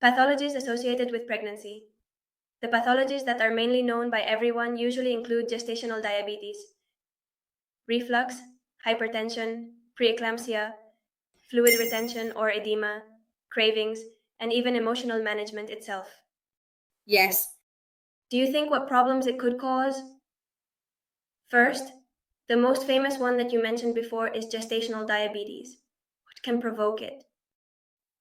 Pathologies associated with pregnancy. The pathologies that are mainly known by everyone usually include gestational diabetes, reflux, hypertension, preeclampsia, fluid retention or edema, cravings, and even emotional management itself. Yes. Do you think what problems it could cause? First, the most famous one that you mentioned before is gestational diabetes. What can provoke it?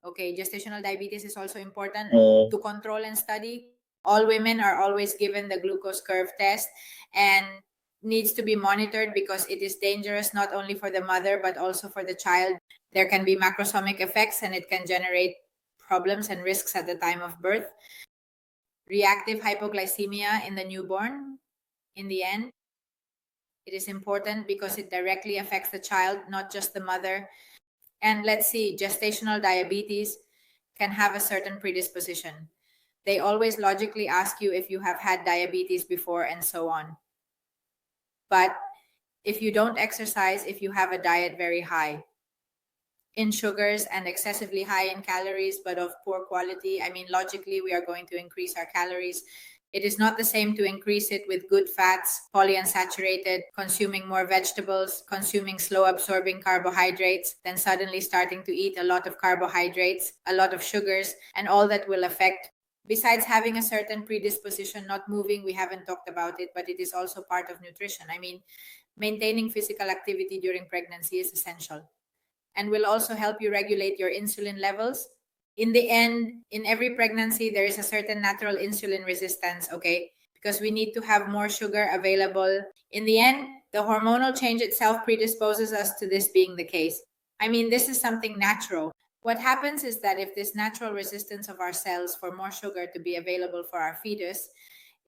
Okay, gestational diabetes is also important to control and study. All women are always given the glucose curve test and needs to be monitored because it is dangerous not only for the mother but also for the child. There can be macrosomic effects and it can generate problems and risks at the time of birth. Reactive hypoglycemia in the newborn, in the end, it is important because it directly affects the child, not just the mother. And let's see, gestational diabetes can have a certain predisposition. They always logically ask you if you have had diabetes before and so on. But if you don't exercise, if you have a diet very high in sugars and excessively high in calories, but of poor quality, I mean, logically, we are going to increase our calories. It is not the same to increase it with good fats, polyunsaturated, consuming more vegetables, consuming slow absorbing carbohydrates, then suddenly starting to eat a lot of carbohydrates, a lot of sugars, and all that will affect. Besides having a certain predisposition, not moving, we haven't talked about it, but it is also part of nutrition. I mean, maintaining physical activity during pregnancy is essential and will also help you regulate your insulin levels. In the end, in every pregnancy, there is a certain natural insulin resistance, okay? Because we need to have more sugar available. In the end, the hormonal change itself predisposes us to this being the case. I mean, this is something natural. What happens is that if this natural resistance of our cells for more sugar to be available for our fetus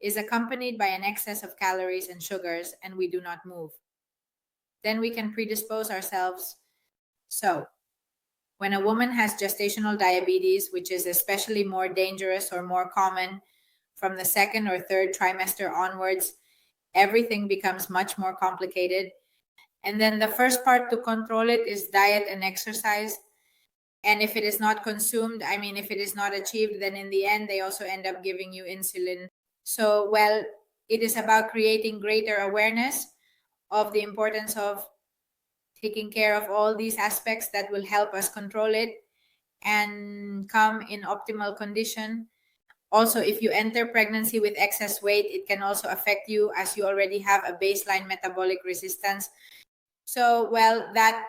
is accompanied by an excess of calories and sugars, and we do not move, then we can predispose ourselves. So, when a woman has gestational diabetes, which is especially more dangerous or more common from the second or third trimester onwards, everything becomes much more complicated. And then the first part to control it is diet and exercise. And if it is not consumed, I mean, if it is not achieved, then in the end, they also end up giving you insulin. So, well, it is about creating greater awareness of the importance of taking care of all these aspects that will help us control it and come in optimal condition. Also, if you enter pregnancy with excess weight, it can also affect you as you already have a baseline metabolic resistance. So, well, that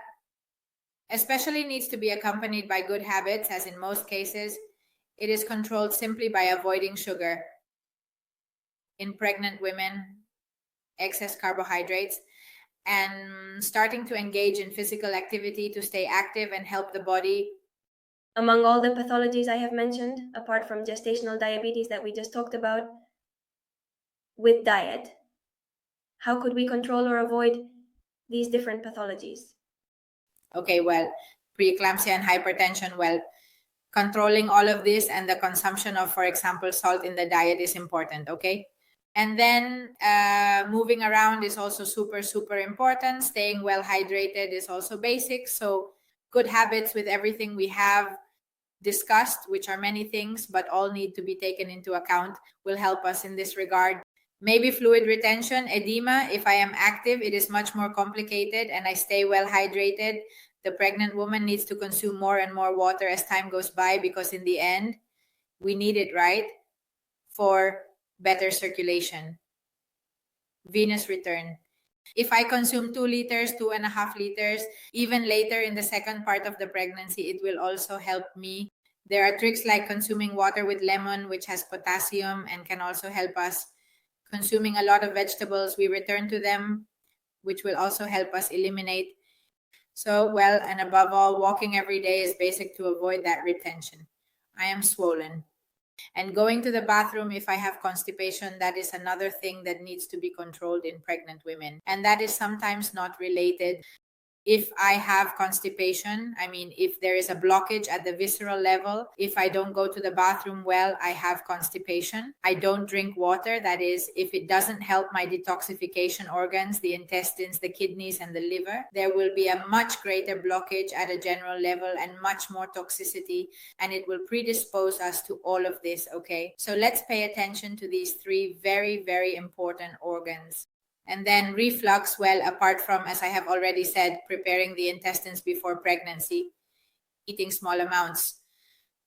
especially needs to be accompanied by good habits, as in most cases, it is controlled simply by avoiding sugar. In pregnant women, excess carbohydrates, and starting to engage in physical activity to stay active and help the body. Among all the pathologies I have mentioned, apart from gestational diabetes that we just talked about, with diet, how could we control or avoid these different pathologies? Okay, well, preeclampsia and hypertension, well, controlling all of this and the consumption of, for example, salt in the diet is important, okay? And then moving around is also super, super important. Staying well hydrated is also basic. So good habits with everything we have discussed, which are many things, but all need to be taken into account, will help us in this regard. Maybe fluid retention, edema. If I am active, it is much more complicated and I stay well hydrated. The pregnant woman needs to consume more and more water as time goes by because in the end, we need it, right? For better circulation. Venous return. If I consume 2 liters, 2.5 liters, even later in the second part of the pregnancy, it will also help me. There are tricks like consuming water with lemon, which has potassium and can also help us. Consuming a lot of vegetables, we return to them, which will also help us eliminate. So, well, and above all, walking every day is basic to avoid that retention. I am swollen. And going to the bathroom, if I have constipation, that is another thing that needs to be controlled in pregnant women. And that is sometimes not related. If I have constipation, I mean, if there is a blockage at the visceral level, if I don't go to the bathroom well, I have constipation. I don't drink water. That is, if it doesn't help my detoxification organs, the intestines, the kidneys, and the liver, there will be a much greater blockage at a general level and much more toxicity, and it will predispose us to all of this, okay? So let's pay attention to these three very, very important organs. And then reflux, well, apart from, as I have already said, preparing the intestines before pregnancy, eating small amounts,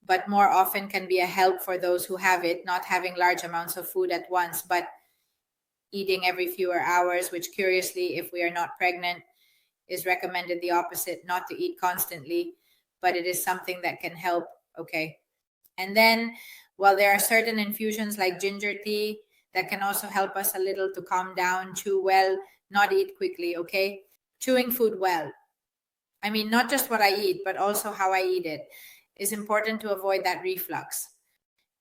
but more often can be a help for those who have it, not having large amounts of food at once, but eating every fewer hours, which curiously, if we are not pregnant, is recommended the opposite, not to eat constantly, but it is something that can help, okay? And then, well, there are certain infusions like ginger tea that can also help us a little to calm down, chew well, not eat quickly, okay? Chewing food well. I mean, not just what I eat, but also how I eat it is important to avoid that reflux.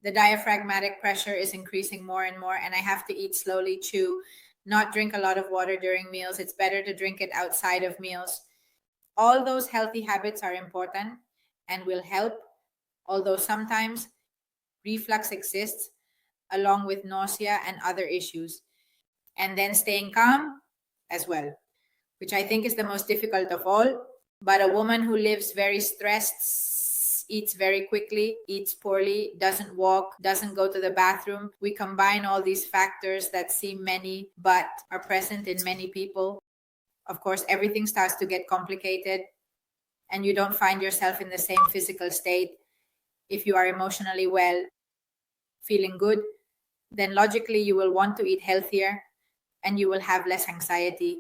The diaphragmatic pressure is increasing more and more, and I have to eat slowly, chew, not drink a lot of water during meals. It's better to drink it outside of meals. All those healthy habits are important and will help, although sometimes reflux exists along with nausea and other issues. And then staying calm as well, which I think is the most difficult of all. But a woman who lives very stressed, eats very quickly, eats poorly, doesn't walk, doesn't go to the bathroom. We combine all these factors that seem many but are present in many people. Of course, everything starts to get complicated, and you don't find yourself in the same physical state. If you are emotionally well, feeling good, then logically you will want to eat healthier and you will have less anxiety.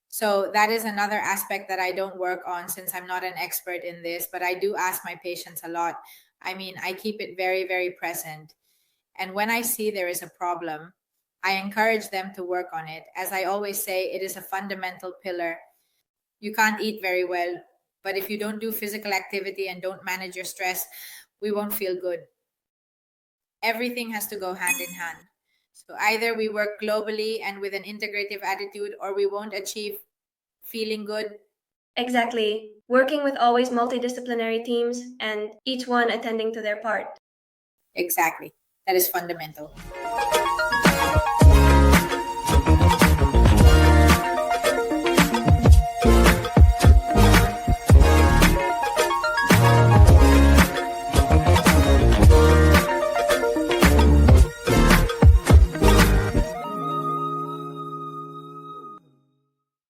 So that is another aspect that I don't work on since I'm not an expert in this, but I do ask my patients a lot. I mean, I keep it very, very present. And when I see there is a problem, I encourage them to work on it. As I always say, it is a fundamental pillar. You can't eat very well, but if you don't do physical activity and don't manage your stress, we won't feel good. Everything has to go hand in hand. So either we work globally and with an integrative attitude, or we won't achieve feeling good. Exactly. Working with always multidisciplinary teams and each one attending to their part. Exactly. That is fundamental.